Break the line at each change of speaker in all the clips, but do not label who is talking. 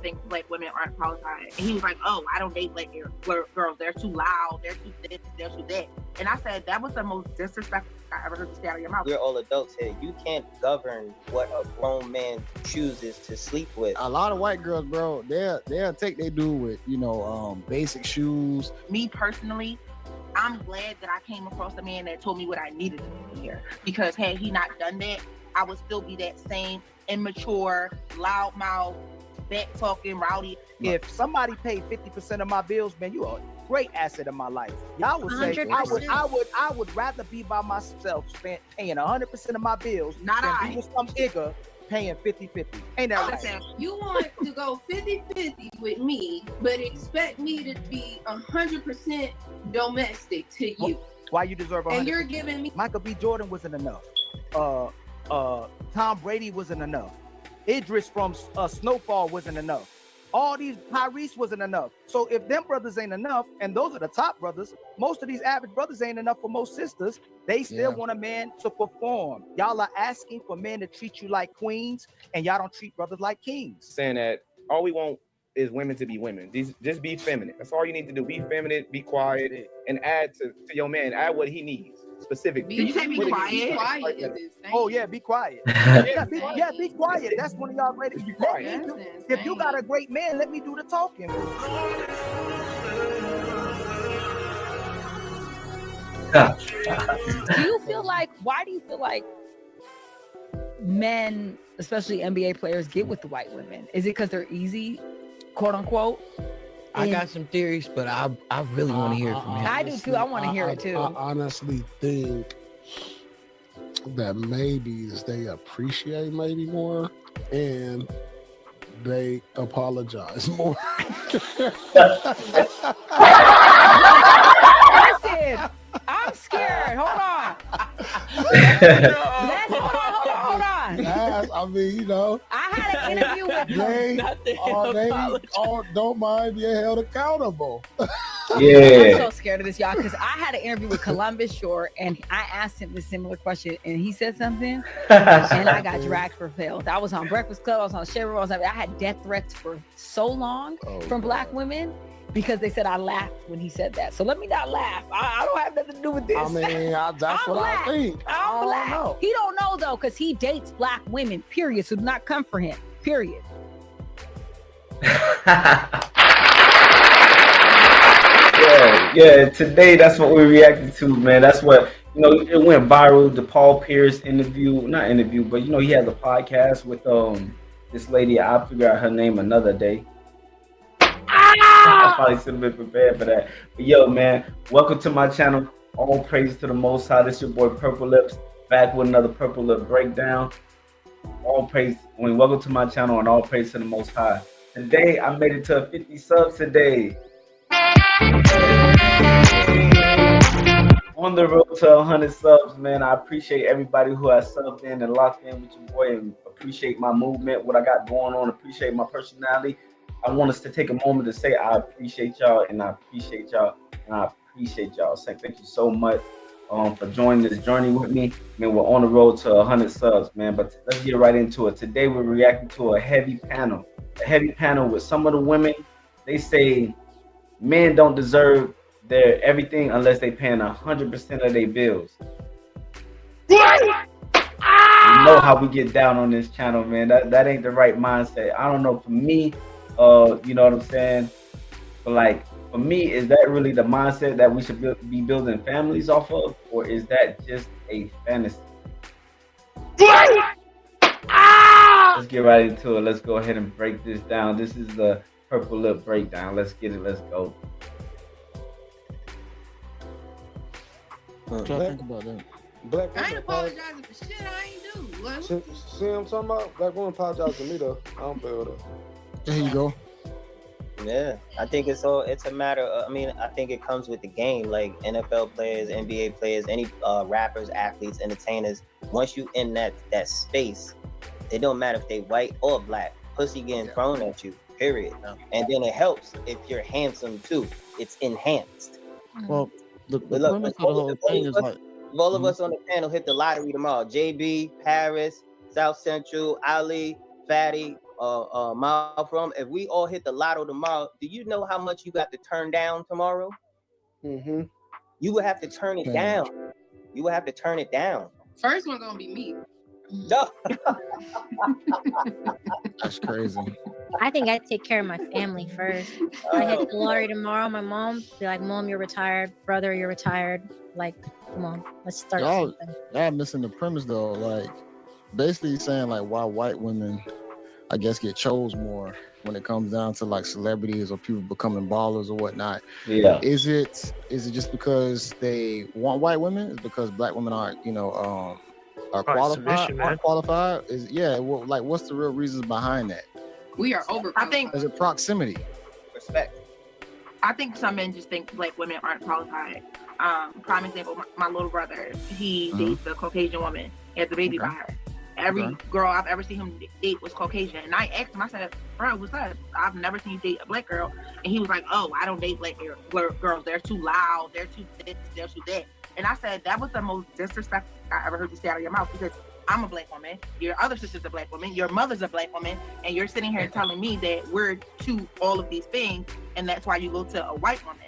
think black women aren't qualified. And he was like, oh, I don't date black girls. They're too loud. They're too this. They're too that. And I said, that was the most disrespectful I ever heard you say out of your mouth.
We're all adults here. You can't govern what a grown man chooses to sleep with.
A lot of white girls, bro, they'll take their dude with, basic shoes.
Me personally, I'm glad that I came across a man that told me what I needed to hear. Because had he not done that, I would still be that same immature, loudmouth, back-talking, rowdy.
If somebody paid 50% of my bills, man, you are a great asset in my life. Y'all would say
100%.
I would rather be by myself, paying 100% of my bills than be with some nigga paying 50-50. Ain't that right?
You want to go 50-50 with me, but expect me to be 100% domestic to you.
Why you deserve 100%?
And you're giving me
Michael B. Jordan wasn't enough. Tom Brady wasn't enough. Idris from Snowfall wasn't enough. All these Tyrese wasn't enough. So if them brothers ain't enough, and those are the top brothers, most of these average brothers ain't enough for most sisters. They still want a man to perform. Y'all are asking for men to treat you like queens, and y'all don't treat brothers like kings.
Saying that all we want is women to be women. Just be feminine. That's all you need to do. Be feminine, be quiet, and add to your man. Add what he needs specifically.
Did you say be quiet?
Be quiet is insane.
Oh yeah, be quiet. Be quiet. That's one of y'all greatest.
Be quiet.
If you got a great man, let me do the talking.
Why do you feel like men, especially NBA players, get with the white women? Is it because they're easy, quote unquote?
I got some theories, but I really want to hear it from him.
I do too. I want to hear it too.
I honestly think that maybe they appreciate maybe more and they apologize more.
Listen, I'm scared. Hold on. Hold on.
I mean,
I had an interview with
they don't mind being held accountable.
I'm so scared of this, y'all, because I had an interview with Columbus Short, and I asked him this similar question, and he said something, and I got dragged for fail. I was on Breakfast Club, I was on Chevron, I had death threats for so long from black women because they said I laughed when he said that. So let me not laugh. I don't have nothing to do with this.
I mean, that's what I think.
I'm black. Know. He don't know though, because he dates black women. Period. So do not come for him. Period.
Yeah, today that's what we reacted to, man. That's what, it went viral, the Paul Pierce interview, not interview, but he has a podcast with this lady. I'll figure out her name another day. I probably should have been prepared for that. But yo, man, welcome to my channel. All praise to the Most High. This your boy Purple Lips, back with another Purple Lip breakdown. Welcome to my channel, and all praise to the Most High. Today, I made it to 50 subs today. On the road to 100 subs, man. I appreciate everybody who has subbed in and locked in with your boy, and appreciate my movement, what I got going on, appreciate my personality. I want us to take a moment to say I appreciate y'all, and I appreciate y'all, and I appreciate y'all. So thank you so much for joining this journey with me. Man, we're on the road to 100 subs, man. But let's get right into it. Today we're reacting to a heavy panel with some of the women. They say men don't deserve their everything unless they paying 100% of their bills. You know how we get down on this channel, man. That ain't the right mindset. I don't know, for me, you know what I'm saying? But for me, is that really the mindset that we should be building families off of, or is that just a fantasy? Let's get right into it. Let's go ahead and break this down. This is the Purple Lip breakdown. Let's get it. Let's go.
What y'all think about that?
Black I ain't apologizing for shit I ain't do.
See what I'm talking about? Black women apologize to me though. I don't feel that.
There you go.
Yeah, I think it's a matter of, I think it comes with the game, like NFL players, NBA players, any rappers, athletes, entertainers. Once you in that space, it don't matter if they white or black. Pussy getting thrown at you, period. And then it helps if you're handsome too. It's enhanced.
Well, the premise of the whole thing is like,
all of us on the panel hit the lottery tomorrow. JAYB, Paris, South Central, Ali, Fatty, mile from, if we all hit the lotto tomorrow, do you know how much you got to turn down tomorrow?
Mm-hmm.
You would have to turn it down. You would have to turn it down.
First one gonna be me.
No.
That's crazy.
I think I'd take care of my family first. I hit the lottery tomorrow. My mom be like, "Mom, you're retired. Brother, you're retired. Like, come on, let's start something."
Y'all missing the premise though. Like, basically saying like why white women, I guess, get chose more when it comes down to like celebrities or people becoming ballers or whatnot.
Yeah.
Is it just because they want white women? Is it because black women aren't, are qualified? Aren't qualified? Well, like, what's the real reasons behind that?
We are over.
I think
Is it proximity?
Respect.
I think some men just think black women aren't qualified. Prime example, my little brother, he dates a Caucasian woman, he has a baby by her. Every girl I've ever seen him date was Caucasian. And I asked him, I said, bro, what's up? I've never seen you date a black girl. And he was like, oh, I don't date black girls. They're too loud. They're too this, they're too that. And I said, that was the most disrespectful I ever heard you say out of your mouth, because I'm a black woman. Your other sister's a black woman. Your mother's a black woman. And you're sitting here telling me that we're to all of these things. And that's why you go to a white woman.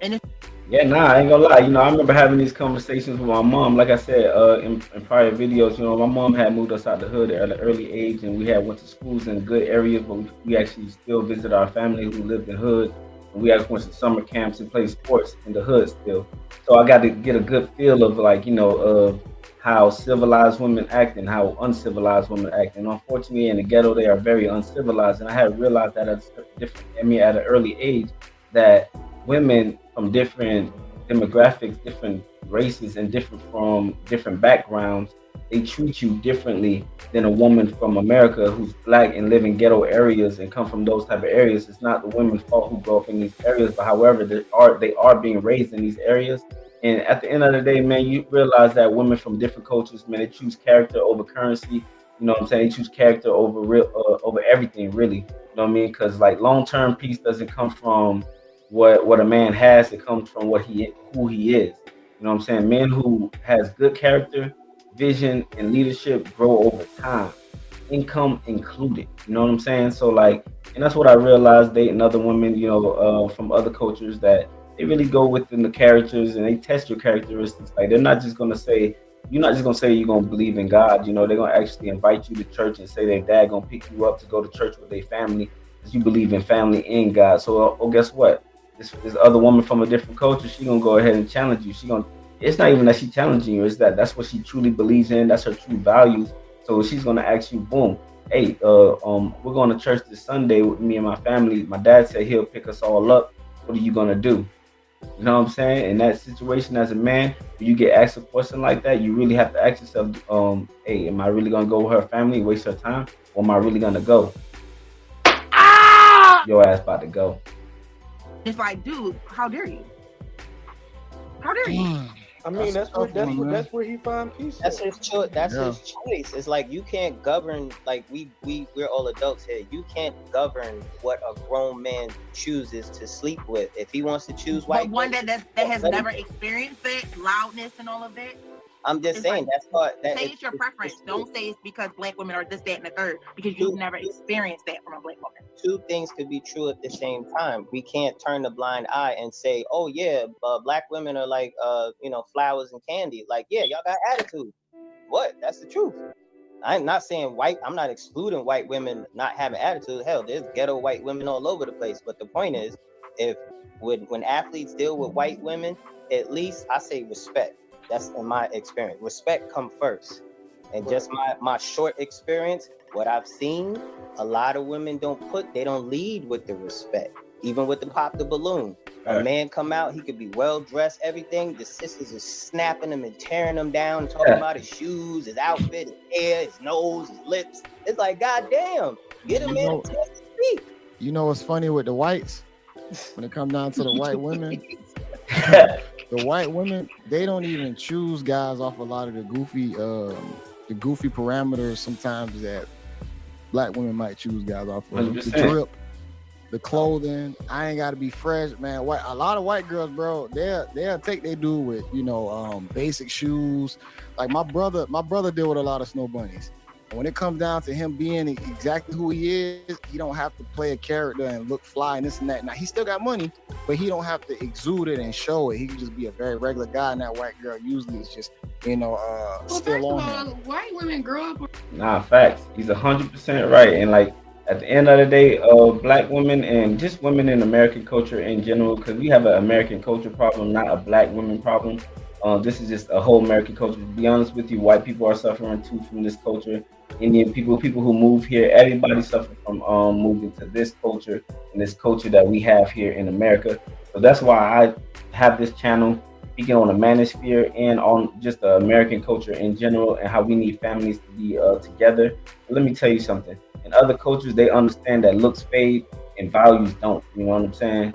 And it's
I ain't gonna lie. I remember having these conversations with my mom. Like I said in prior videos, my mom had moved us out the hood at an early age, and we had went to schools in good areas, but we actually still visit our family who lived in hood. And we actually went to summer camps and played sports in the hood still. So I got to get a good feel of of how civilized women act and how uncivilized women act. And unfortunately, in the ghetto, they are very uncivilized. And I had realized that at an early age, that women from different demographics, different races, and different backgrounds, they treat you differently than a woman from America who's black and live in ghetto areas and come from those type of areas. It's not the women's fault who grow up in these areas, but however, they are being raised in these areas. And at the end of the day, man, you realize that women from different cultures, man, they choose character over currency. You know what I'm saying? They choose character over over everything, really. You know what I mean? Because like long-term peace doesn't come from what a man has. It comes from who he is. You know what I'm saying? Men who has good character, vision, and leadership grow over time, income included. You know what I'm saying? So like, and that's what I realized dating other women, from other cultures, that they really go within the characters and they test your characteristics. Like they're not just gonna say, you're not just gonna say you're gonna believe in God. They're gonna actually invite you to church and say their dad gonna pick you up to go to church with their family because you believe in family and God. So guess what? This other woman from a different culture, she gonna go ahead and challenge you. It's not even that she challenging you, it's that's what she truly believes in. That's her true values. So she's gonna ask you, boom, hey, we're going to church this Sunday with me and my family. My dad said he'll pick us all up. What are you gonna do? You know what I'm saying? In that situation, as a man, when you get asked a question like that, you really have to ask yourself, hey, am I really gonna go with her family, waste her time, or am I really gonna go? Your ass about to go.
It's like, dude, how dare you? How dare you?
I mean, that's where he find peace.
That's his choice. That's his choice. It's like you can't govern. Like we're all adults here. You can't govern what a grown man chooses to sleep with. If he wants to choose white,
but one that has never experienced that loudness and all of that.
I'm just saying that's what.
Say it's your preference. Don't say it's because black women are this, that, and the third, because you've never experienced that from a black woman.
Two things could be true at the same time. We can't turn the blind eye and say, oh yeah, black women are like flowers and candy. Like, yeah, y'all got attitude. What? That's the truth. I'm not saying I'm not excluding white women not having attitude. Hell, there's ghetto white women all over the place. But the point is, when athletes deal with white women, at least I say respect. That's in my experience. Respect come first. And just my short experience, what I've seen, a lot of women they don't lead with the respect. Even with the pop the balloon. A man come out, he could be well dressed, everything. The sisters are snapping him and tearing him down, talking about his shoes, his outfit, his hair, his nose, his lips. It's like, goddamn, get him in a chance to speak.
You know what's funny with the whites? When it comes down to the white women, the white women, they don't even choose guys off a lot of the goofy parameters sometimes that black women might choose guys off of. The drip, the clothing. I ain't gotta be fresh, man. A lot of white girls, bro, they'll take their dude with basic shoes. Like my brother deal with a lot of snow bunnies. When it comes down to him being exactly who he is, he don't have to play a character and look fly and this and that. Now, he still got money, but he don't have to exude it and show it. He can just be a very regular guy, and that white girl usually is just, still on him.
White women grow up.
Nah, facts. He's 100% right. And like at the end of the day, black women and just women in American culture in general, because we have an American culture problem, not a black women problem. This is just a whole American culture. To be honest with you, white people are suffering too from this culture. Indian people who move here, everybody suffers from moving to this culture and this culture that we have here in America. So that's why I have this channel speaking on the manosphere and on just the American culture in general and how we need families to be together. But let me tell you something. In other cultures, they understand that looks fade and values don't. You know what I'm saying?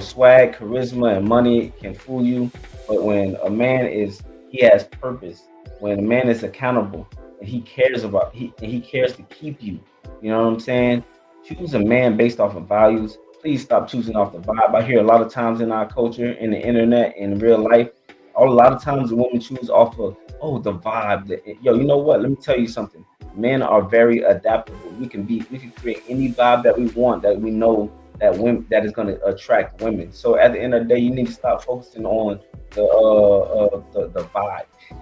Swag, charisma, and money can fool you. But when a man he has purpose, when a man is accountable, and he cares to keep you. You know what I'm saying? Choose a man based off of values. Please stop choosing off the vibe. I hear a lot of times in our culture, in the internet, in real life, a lot of times the women choose off of the vibe. You know what? Let me tell you something. Men are very adaptable. We can create any vibe that we want, that we know that is going to attract women. So at the end of the day, you need to stop focusing on the vibe. You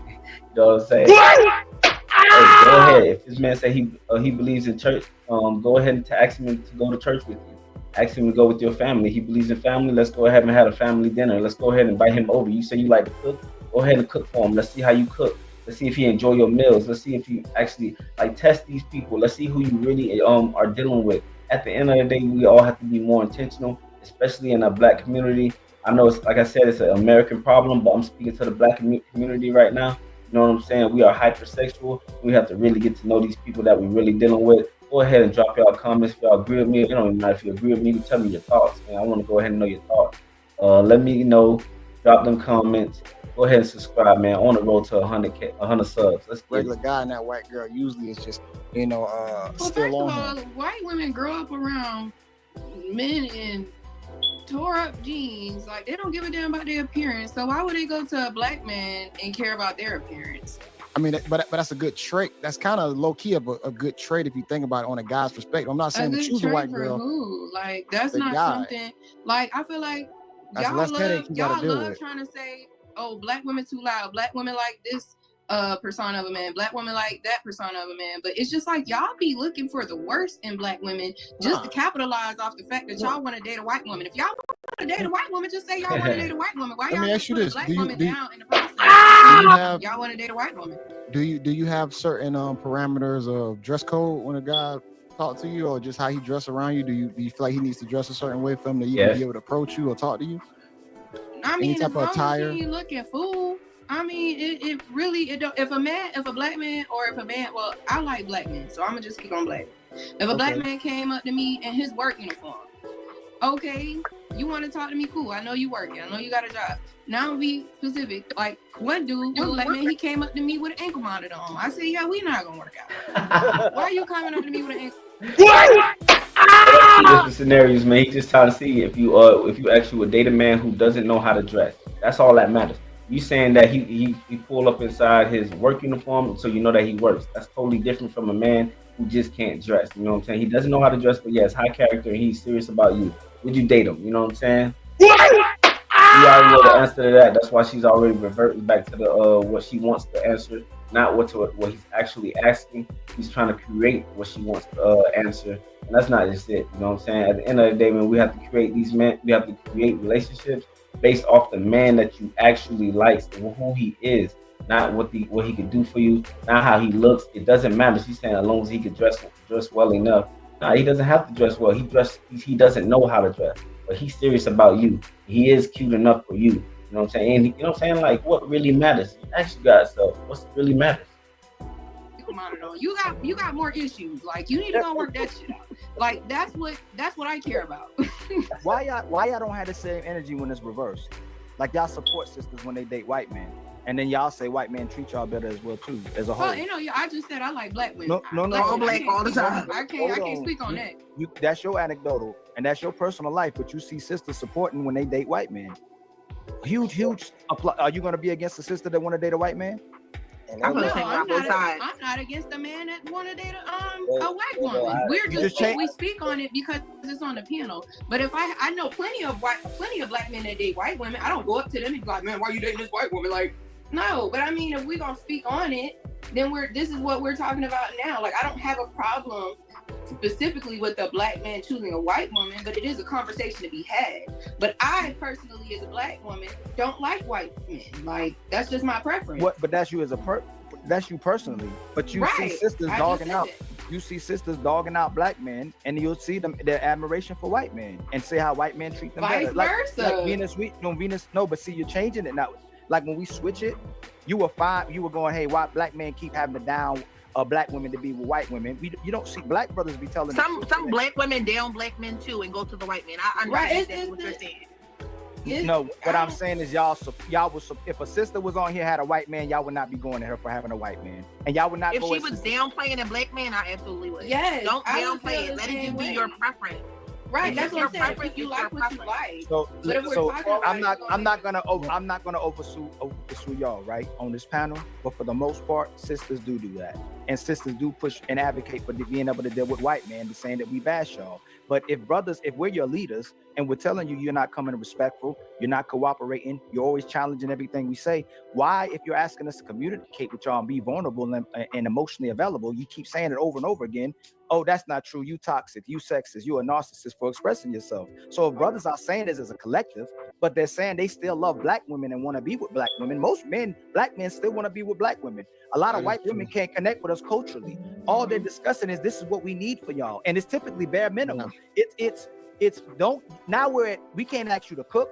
know what I'm saying? Hey, go ahead. If this man say he believes in church, go ahead and ask him to go to church with you. Ask him to go with your family. He believes in family. Let's go ahead and have a family dinner. Let's go ahead and invite him over. You say you like to cook. Go ahead and cook for him. Let's see how you cook. Let's see if he enjoy your meals. Let's see if you actually test these people. Let's see who you really are dealing with. At the end of the day, we all have to be more intentional, especially in our black community. I know it's like I said, it's an American problem, but I'm speaking to the black community right now. You know what I'm saying? We are hypersexual. We have to really get to know these people that we're really dealing with. Go ahead and drop y'all comments if y'all agree with me. It don't even matter if you agree with me. Tell me your thoughts, man. I want to go ahead and know your thoughts. Let me know. Drop them comments. Go ahead and subscribe, man. On the road to 100 subs. Let's get
regular guy and that white girl usually is just, still on him.
White women grow up around men in tore up jeans. Like, they don't give a damn about their appearance. So why would they go to a black man and care about their appearance?
I mean, but that's a good trait. That's kind of low key of a good trait if you think about it on a guy's perspective. I'm not saying to choose a white girl.
Who? Like, that's not something. Like, I feel like y'all love trying to say, oh, black women too loud. Black women like this persona of a man. Black women like that persona of a man. But it's just like y'all be looking for the worst in black women just to capitalize off the fact that y'all want to date a white woman. If y'all want to date a white woman, just say y'all want to date a white woman. Why y'all put a black woman down in the process? Y'all want to date a white woman.
Do you have certain parameters of dress code when a guy talk to you, or just how he dress around you? Do you feel like he needs to dress a certain way for him to even be able to approach you or talk to you?
I mean, as long as he ain't looking fool. I mean, it really don't. If a black man, or if a man, well, I like black men, so I'm gonna just keep on black. If a black man came up to me in his work uniform, okay, you want to talk to me? Cool. I know you working. I know you got a job. Now be specific. Like one black man, he came up to me with an ankle monitor on. I said, yeah, we not gonna work out. Why are you coming up to me with an ankle?
Different scenarios, man. He's just trying to see if you actually would date a man who doesn't know how to dress. That's all that matters. You saying that he pull up inside his work uniform, so you know that he works. That's totally different from a man who just can't dress. You know what I'm saying? He doesn't know how to dress, but yes, high character, and he's serious about you. Would you date him? You know what I'm saying? You already know the answer to that. That's why she's already reverting back to the what she wants to answer, not what he's actually asking. He's trying to create what she wants to answer, and that's not just it. You know what I'm saying? At the end of the day, when we have to create these men, we have to create relationships based off the man that you actually like and who he is, not what he can do for you, not how he looks. It doesn't matter. She's saying as long as he can dress well enough. Nah, he doesn't have to dress well. He doesn't know how to dress, but he's serious about you. He is cute enough for you. You know what I'm saying? And you know what I'm saying? Like, what really matters? Ask you guys, so what's really matters?
You got more issues. Like, you need to go work that shit out. Like, that's what I care about.
Why y'all don't have the same energy when it's reversed? Like, y'all support sisters when they date white men, and then y'all say white men treat y'all better as well too, as a whole.
Well, I just said I like black women.
No,
all black all the time.
I can't speak on that.
That's your anecdotal and that's your personal life, but you see sisters supporting when they date white men. Huge. Are you gonna be against a sister that want to date a white man?
And
I
then
feel the
No,
same way on
I'm
both sides.
not against a man that want to date a
Well,
white
well,
woman.
I-
We're
You
just
just
we speak on it because it's on the panel. But if I know plenty of black men that date white women, I don't go up to them and be like, man, why you dating this white woman? Like, no. But I mean, if we gonna speak on it, then this is what we're talking about now. Like, I don't have a problem specifically with a black man choosing a white woman, but it is a conversation to be had. But I personally, as a black woman, don't like white men. Like, that's just my preference.
What? But that's you as that's you personally. But you see sisters
I just
dogging
said
out.
that.
You see sisters dogging out black men, and you'll see their admiration for white men, and see how white men treat them
Vice
better. Like
versa.
Venus. No, but see, you're changing it now. Like when we switch it, you were fine. You were going, hey, why black men keep having to down black women to be with white women? You don't see black brothers be telling
Some black women down black men too and go to the white men. I understand exactly what you're saying.
No, what I'm saying is y'all would, if a sister was on here had a white man, y'all would not be going to her for having a white man, and y'all would not.
If she was downplaying a black man, I absolutely would.
Yes,
don't
I would
downplay
feel
it.
the
Let it
same
just be
way.
your preference.
Right, that's what I'm saying.
preference,
If you
it's your
like what you
preference.
like.
So
But if we're talking about
I'm not gonna oversue y'all right on this panel, but for the most part, sisters do that, and sisters do push and advocate for being able to deal with white men, the saying that we bash y'all. But if we're your leaders and we're telling you you're not coming respectful, you're not cooperating, you're always challenging everything we say, why, if you're asking us to communicate with y'all and be vulnerable and emotionally available, you keep saying it over and over again? Oh, that's not true. You toxic, you sexist, you a narcissist for expressing yourself. So if brothers are saying this as a collective, but they're saying they still love black women and want to be with black women. Most black men still want to be with black women. A lot of white women can't connect with us culturally. All they're discussing is this is what we need for y'all. And it's typically bare minimum. We can't ask you to cook.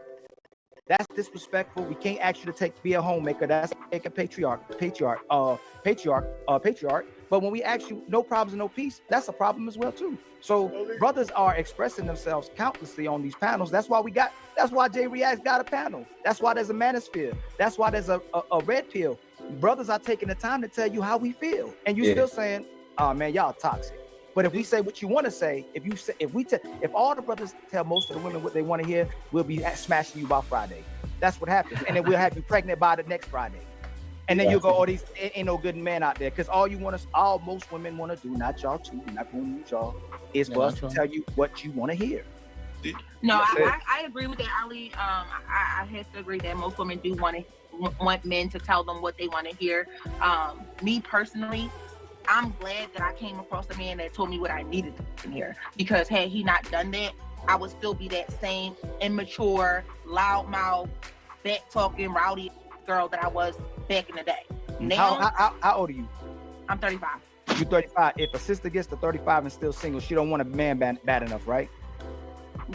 That's disrespectful. We can't ask you to be a homemaker. That's like a patriarch. But when we ask you no problems and no peace, that's a problem as well too. So brothers are expressing themselves countlessly on these panels. That's why JAYB got a panel. That's why there's a manosphere. That's why there's a red pill. Brothers are taking the time to tell you how we feel, and you still saying, "Oh man, y'all toxic." But if we say what you want to say, if all the brothers tell most of the women what they want to hear, we'll be smashing you by Friday. That's what happens, and then we'll have you pregnant by the next Friday. And then you'll go, oh, ain't no good man out there. Because all most women want to do, not y'all too, we're not going to use y'all, is for us to tell you what you want to hear.
No, I agree with that, Ali. I have to agree that most women do want men to tell them what they want to hear. Me personally, I'm glad that I came across a man that told me what I needed to hear. Because had he not done that, I would still be that same immature, loudmouth, back-talking, rowdy girl that I was back in the day. Now,
how old are you?
I'm 35.
You're 35. If a sister gets to 35 and still single, she don't want a man bad enough, right?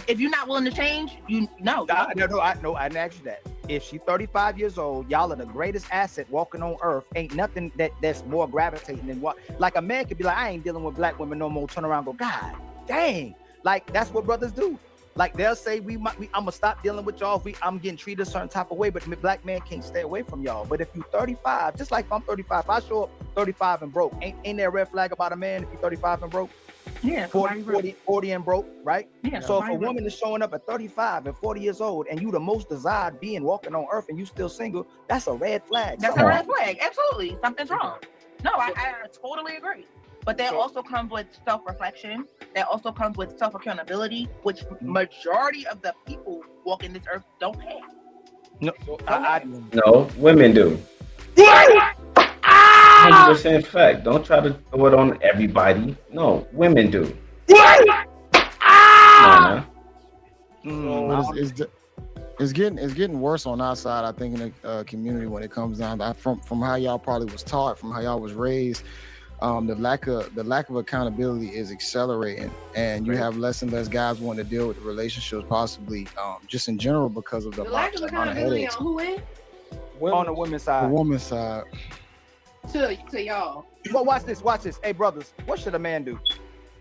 If you're not willing to change, no.
I didn't ask you that. If she's 35 years old, y'all are the greatest asset walking on earth. Ain't nothing that's more gravitating than what. Like a man could be like, I ain't dealing with black women no more. Turn around, and go, God dang. Like that's what brothers do. Like they'll say, I'm gonna stop dealing with y'all if I'm getting treated a certain type of way, but the black man can't stay away from y'all. But if you're 35, just like if I'm 35, if I show up 35 and broke, ain't there a red flag about a man if you're 35 and broke?
Yeah,
40 and broke, right?
Yeah.
So if a woman is showing up at 35 and 40 years old and you the most desired being walking on earth and you still single, that's a red flag.
That's a red flag. Absolutely. Something's wrong. No, I totally agree. But that also comes with self-reflection. That also comes with self-accountability, which majority of the people walking this earth don't have.
No,
no, women do. 100% fact. Don't try to throw it on everybody. No, women do.
It's getting worse on our side, I think, in the community when it comes down to from how y'all probably was taught, from how y'all was raised. The lack of accountability is accelerating, and you have less and less guys wanting to deal with the relationships, possibly just in general because of the
lack of accountability on who end?
On the women's side.
The woman's side.
To y'all.
Well, watch this. Hey, brothers, what should a man do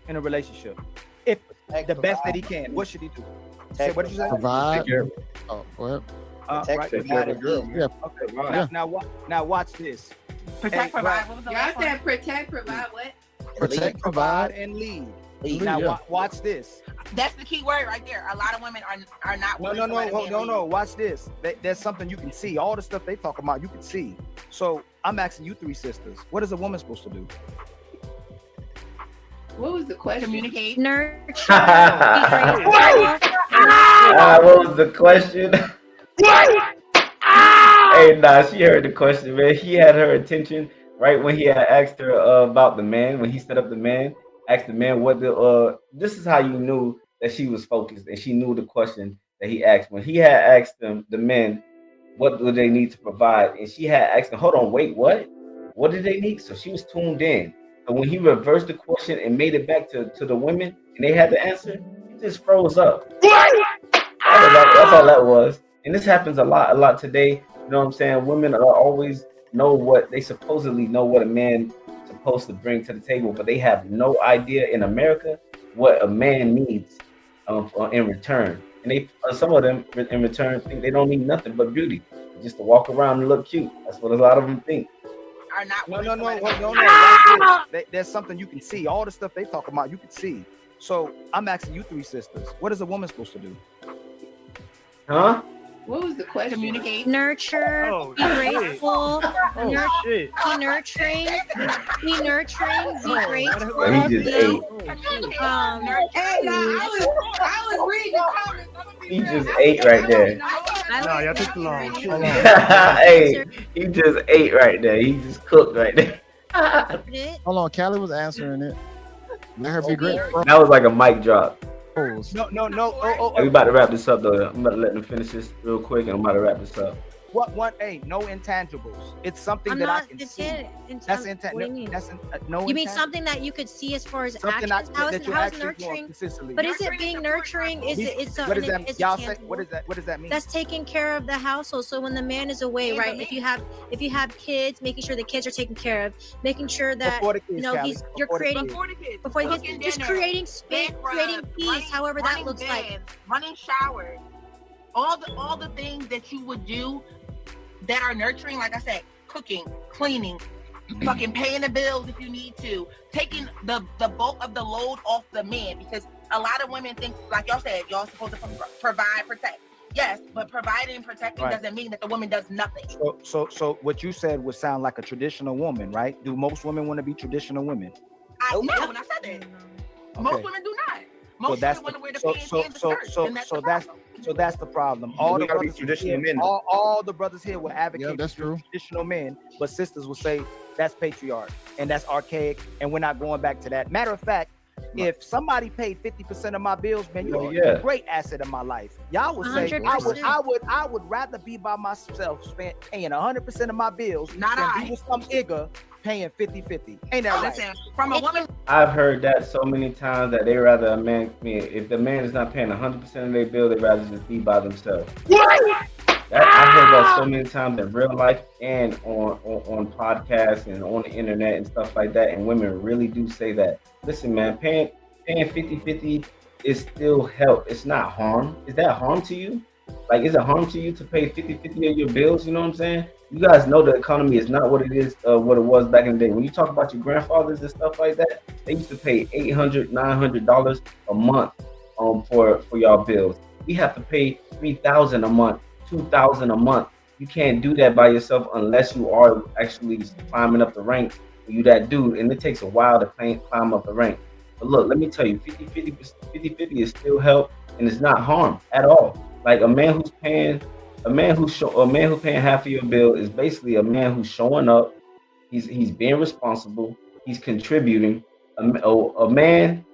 in a relationship? If the best that he can, what should he do? Say, what did you say?
Provide. Oh, go ahead.
Yeah. Okay. Right. Now watch this.
Protect, provide. What was the last
one? Y'all said protect, provide what?
Protect, provide, and lead. Now watch this.
That's the key word right there. A lot of women are not willing to let a man lead.
No. Watch this. There's something you can see. All the stuff they talk about, you can see. So I'm asking you three sisters, what is a woman supposed to do?
What was the question?
Communicate.
Nurture.
What was the question? Hey, nah, she heard the question, man. He had her attention right when he had asked her about the man. When he set up the man, asked the man what the this is how you knew that she was focused and she knew the question that he asked. When he had asked them, the men, what do they need to provide, and she had asked them, hold on, wait, what did they need? So she was tuned in. So when he reversed the question and made it back to the women and they had the answer, he just froze up. That's all that was. And this happens a lot today. You know what I'm saying? Women are always know what they supposedly know what a man is supposed to bring to the table, but they have no idea in America what a man needs in return. And they some of them in return think they don't need nothing but beauty, just to walk around and look cute. That's what a lot of them think.
No. There's something you can see. All the stuff they talk about, you can see. So I'm asking you three sisters, what is a woman supposed to do?
Huh?
What was the question?
Communicate.
Nurture. Be grateful. Be nurturing. Be nurturing. Be grateful.
He just ate.
I was reading the comments.
He just ate right there.
No, y'all took too long.
Hey, he just ate right there. He just cooked right there.
Hold on, Callie was answering it. Let her be grateful.
That was like a mic drop.
No.
We about to wrap this up though. I'm about to let them finish this real quick, and I'm about to wrap this up.
What? Hey, no intangibles. It's something that I can see. That's intangible.
What do you mean?
That's no.
You mean something that you could see as far as
something
actions? How is
that
nurturing?
But
But is it being nurturing? Is it?
What does that? Y'all say? What does that mean?
That's taking care of the household. So when the man is away, right? If you have kids, making sure the kids are taken care of, making sure that you're creating before the kids, just creating space, creating peace, however that looks like.
Running showers, all the things that you would do that are nurturing, like I said, cooking, cleaning, fucking paying the bills if you need to, taking the bulk of the load off the man, because a lot of women think, like y'all said, y'all supposed to provide, protect. Yes, but providing and protecting doesn't mean that the woman does nothing.
So what you said would sound like a traditional woman, right? Do most women want to be traditional women?
I know when I said that. Most women do not. Most women want to wear the pants and the skirt.
So that's the problem. All the brothers
traditional
here,
men.
all the brothers here will advocate
Yeah, that's true.
traditional men, but sisters will say that's patriarch and that's archaic, and we're not going back to that. Matter of fact, if somebody paid 50% of my bills, man, you're a great asset in my life. Y'all would say
100%.
I would rather be by myself, paying 100% of my bills than be with some nigga paying 50-50. Ain't that right?
Listen, from a woman.
I've heard that so many times that they rather a man. If the man is not paying 100% of their bill, they rather just be by themselves. I've heard that so many times in real life and on podcasts and on the internet and stuff like that. And women really do say that. Listen, man, paying 50-50 is still help. It's not harm. Is that harm to you? Like, is it harm to you to pay 50-50 of your bills? You know what I'm saying? You guys know the economy is not what it is, what it was back in the day. When you talk about your grandfathers and stuff like that, they used to pay $800, $900 a month for y'all bills. We have to pay $3,000 a month, $2,000 a month. You can't do that by yourself unless you are actually climbing up the ranks. You that dude, and it takes a while to climb up the rank. But look, let me tell you, 50-50 is still help, and it's not harm at all. Like a man who's paying half of your bill is basically a man who's showing up. He's being responsible. He's contributing. A man,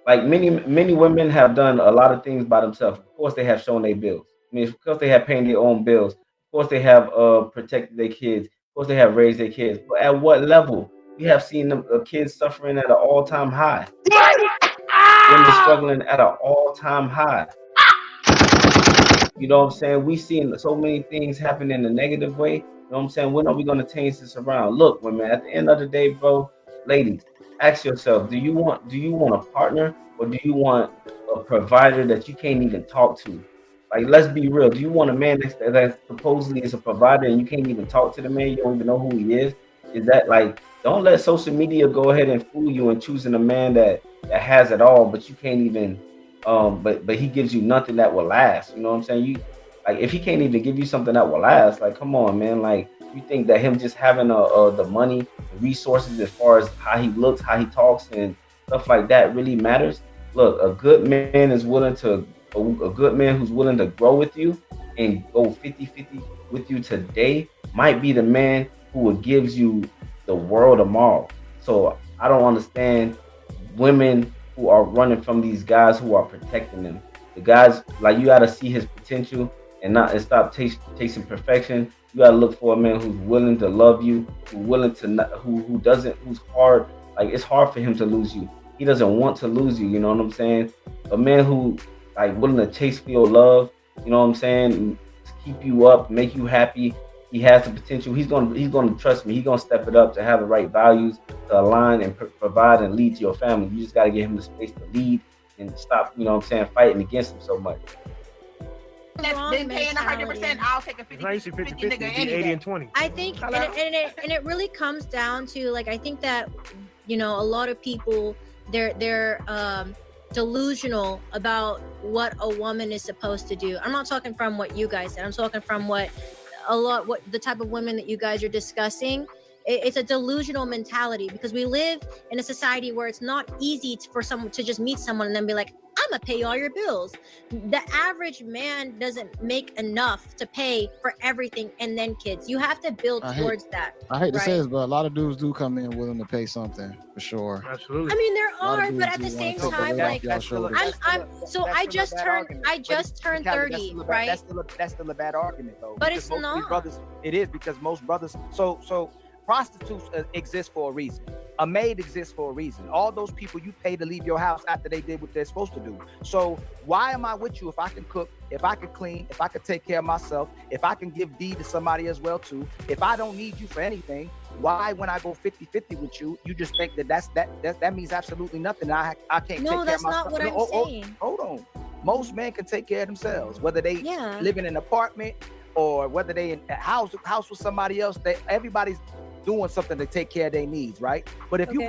like many women have done a lot of things by themselves. Of course, they have shown their bills. I mean, of course, they have paid their own bills. Of course, they have protected their kids. Of course, they have raised their kids. But at what level? We have seen them kids suffering at an all-time high. Women struggling at an all-time high. You know what I'm saying? We've seen so many things happen in a negative way. You know what I'm saying? When are we going to change this around? Look, women, at the end of the day, bro, ladies, ask yourself, do you want a partner, or do you want a provider that you can't even talk to? Like, let's be real. Do you want a man that supposedly is a provider and you can't even talk to the man? You don't even know who he is? Is that like, don't let social media go ahead and fool you in choosing a man that has it all, but you can't even But he gives you nothing that will last. You know what I'm saying? Like if he can't even give you something that will last, like come on, man. Like you think that him just having the money, the resources, as far as how he looks, how he talks, and stuff like that really matters? Look, a good man is willing to a good man who's willing to grow with you and go 50-50 with you today might be the man who will gives you the world tomorrow. So I don't understand women who are running from these guys who are protecting them. The guys, like, you gotta see his potential and stop chasing perfection. You gotta look for a man who's willing to love you, who's hard. Like it's hard for him to lose you. He doesn't want to lose you. You know what I'm saying? A man who like willing to chase for your love. You know what I'm saying? Keep you up, make you happy. He has the potential. He's gonna trust me. He's gonna step it up to have the right values to align and provide and lead to your family. You just gotta give him the space to lead and stop. You know what I'm saying? Fighting against him so much.
That's been paying 100%. I'll take a 50 nigga any
80 and 20.
I think, and it really comes down to like, I think that, you know, a lot of people they're delusional about what a woman is supposed to do. I'm not talking from what you guys said. I'm talking from what the type of women that you guys are discussing. It's a delusional mentality because we live in a society where it's not easy for someone to just meet someone and then be like, I'm gonna pay all your bills. The average man doesn't make enough to pay for everything and then kids. You have to build towards that.
I hate to say this, but a lot of dudes do come in willing to pay something for sure.
Absolutely.
I mean, there are, but at the same time, like I just turned 30, right?
That's still a bad argument, though.
But it's not.
It is because most brothers. So prostitutes exist for a reason. A maid exists for a reason. All those people you pay to leave your house after they did what they're supposed to do. So why am I with you if I can cook, if I can clean, if I can take care of myself, if I can give deed to somebody as well too? If I don't need you for anything, why when I go 50-50 with you, you just think that means absolutely nothing? I can't take care of myself.
No, that's not what I'm saying.
Hold on. Most men can take care of themselves, whether they live in an apartment or whether they in a house with somebody else. Everybody's doing something to take care of their needs, right? But if you're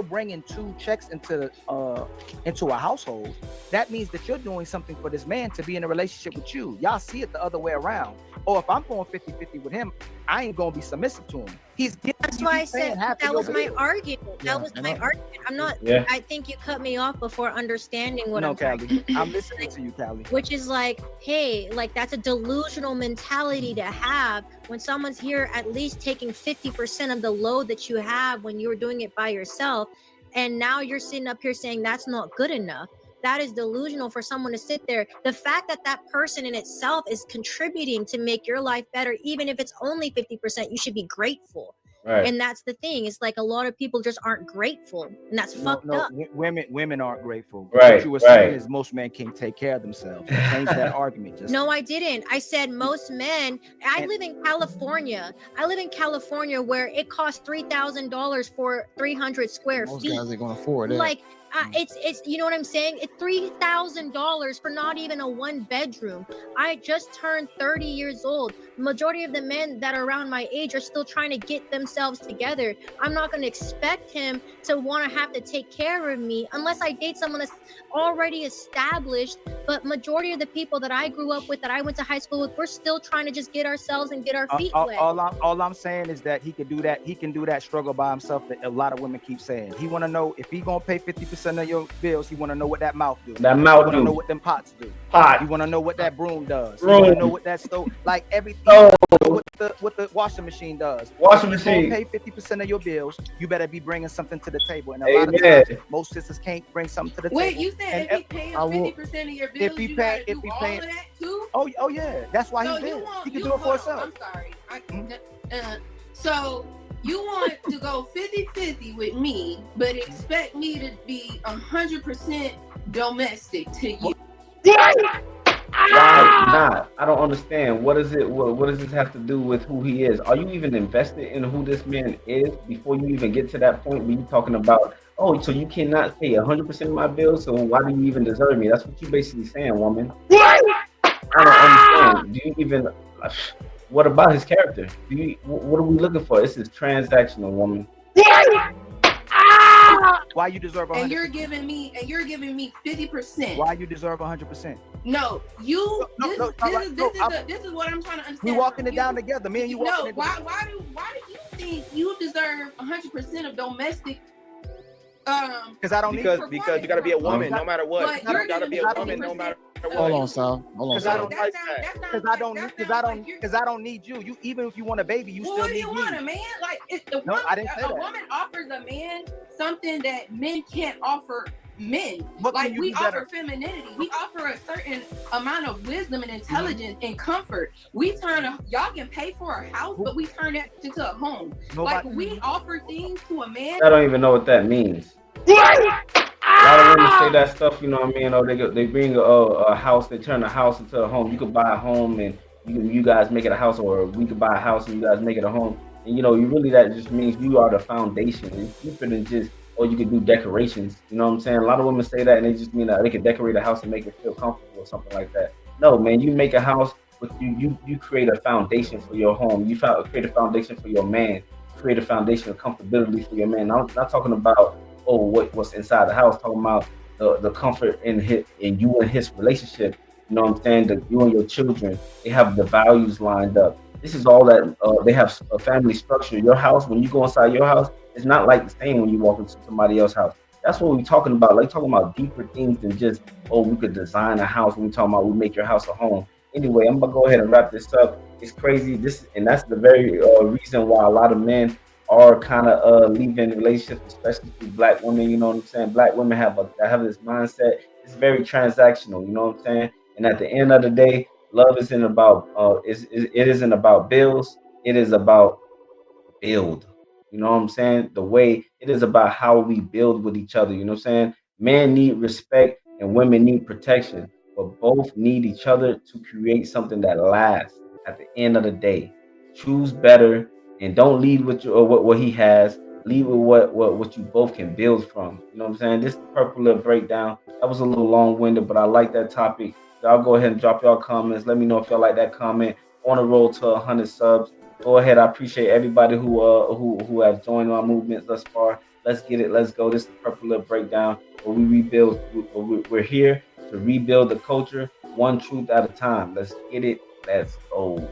bringing two checks into a household, that means that you're doing something for this man to be in a relationship with you. Y'all see it the other way around. Or if I'm going 50-50 with him, I ain't gonna be submissive to him.
That's why I said that was my argument. That was my argument. I'm not. Yeah. I think you cut me off before understanding what I'm
Callie. I'm listening to you, Callie.
Which is like, hey, like that's a delusional mentality to have when someone's here at least taking 50% of the load that you have when you were doing it by yourself, and now you're sitting up here saying that's not good enough. That is delusional for someone to sit there. The fact that that person in itself is contributing to make your life better, even if it's only 50%, you should be grateful. Right. And that's the thing. It's like a lot of people just aren't grateful, and that's fucked up.
Women aren't grateful.
Right.
What you were saying is most men can't take care of themselves. Change that argument.
No, I didn't. I said most men. I live in California. Where it costs $3,000 for 300 square feet.
Most guys ain't gonna afford it.
Like. It's you know what I'm saying? It's $3,000 for not even a 1-bedroom. I just turned 30 years old. Majority of the men that are around my age are still trying to get themselves together. I'm not going to expect him to want to have to take care of me unless I date someone that's already established. But majority of the people that I grew up with, that I went to high school with, we're still trying to just get ourselves and get our feet wet.
All I'm saying is that he can do that. He can do that struggle by himself that a lot of women keep saying. He want to know if he going to pay 50% of your bills. He want to know what that mouth do.
That mouth
want to know what them pots do. You want to know what that broom does. You want to know what that stove, like everything. What the washing machine does.
Washing machine.
Pay 50% of your bills. You better be bringing something to the table. And a lot of times, most sisters can't bring something to the table.
Wait, you said if he pays 50% of your bills, you gotta do all of that too?
Oh yeah, that's why he did. He can do it for himself.
I'm sorry. So you want to go 50-50 with me, but expect me to be 100% domestic to you.
Why not? I don't understand. What is it? What does this have to do with who he is? Are you even invested in who this man is before you even get to that point where you're talking about, oh, so you cannot pay 100% of my bills, so why do you even deserve me? That's what you're basically saying, woman. I don't understand. Do you even... What about his character? What are we looking for? This is transactional, woman.
Why you deserve 100%?
And you're giving me 50%.
Why you deserve 100%?
No, you. This is what I'm trying to understand.
We walking it down together. Me and you walking it
together. Why do you think you deserve 100% of domestic?
Because I don't
because you got to be a woman no matter what.
But
you got to be a woman no matter what.
Hold on, Sal.
Because I don't need you. You even if you want a baby, you still need me.
What do you want, a man? Like
I didn't say that.
A woman offers a man something that men can't offer men.
What
like we offer
better?
Femininity. We offer a certain amount of wisdom and intelligence and comfort. Y'all can pay for a house, but we turn that into a home. Like we offer things to a man.
I don't even know what that means. A lot of women say that stuff, you know what I mean? Or they bring a house, they turn a house into a home. You could buy a home and you guys make it a house, or we could buy a house and you guys make it a home. And you really that just means you are the foundation. It's deeper than just, or you could do decorations. You know what I'm saying? A lot of women say that and they just mean that they could decorate a house and make it feel comfortable or something like that. No, man, you make a house, but you create a foundation for your home. You create a foundation for your man. Create a foundation of comfortability for your man. I'm not talking about what's inside the house. Talking about the comfort in you and his relationship. You know what I'm saying? That you and your children, they have the values lined up. This is all that they have a family structure. Your house, when you go inside your house, it's not like the same when you walk into somebody else's house. That's what we're talking about. Like talking about deeper things than just, we could design a house. When we're talking about we make your house a home. Anyway, I'm gonna go ahead and wrap this up. It's crazy. And that's the very reason why a lot of men are kind of leaving relationships, especially with Black women. You know what I'm saying? Black women have this mindset. It's very transactional. You know what I'm saying? And at the end of the day, love isn't about it isn't about bills. It is about build. You know what I'm saying? The way it is about how we build with each other. You know what I'm saying? Men need respect and women need protection, but both need each other to create something that lasts. At the end of the day, choose better and don't lead with what he has. Lead with what you both can build from. You know what I'm saying? This is the Purple Breakdown. That was a little long-winded, but I like that topic. Y'all go ahead and drop y'all comments. Let me know if y'all like that comment. On the road to 100 subs. Go ahead. I appreciate everybody who has joined my movement thus far. Let's get it. Let's go. This is the Purple Breakdown, where we rebuild. We're here to rebuild the culture, one truth at a time. Let's get it. Let's go.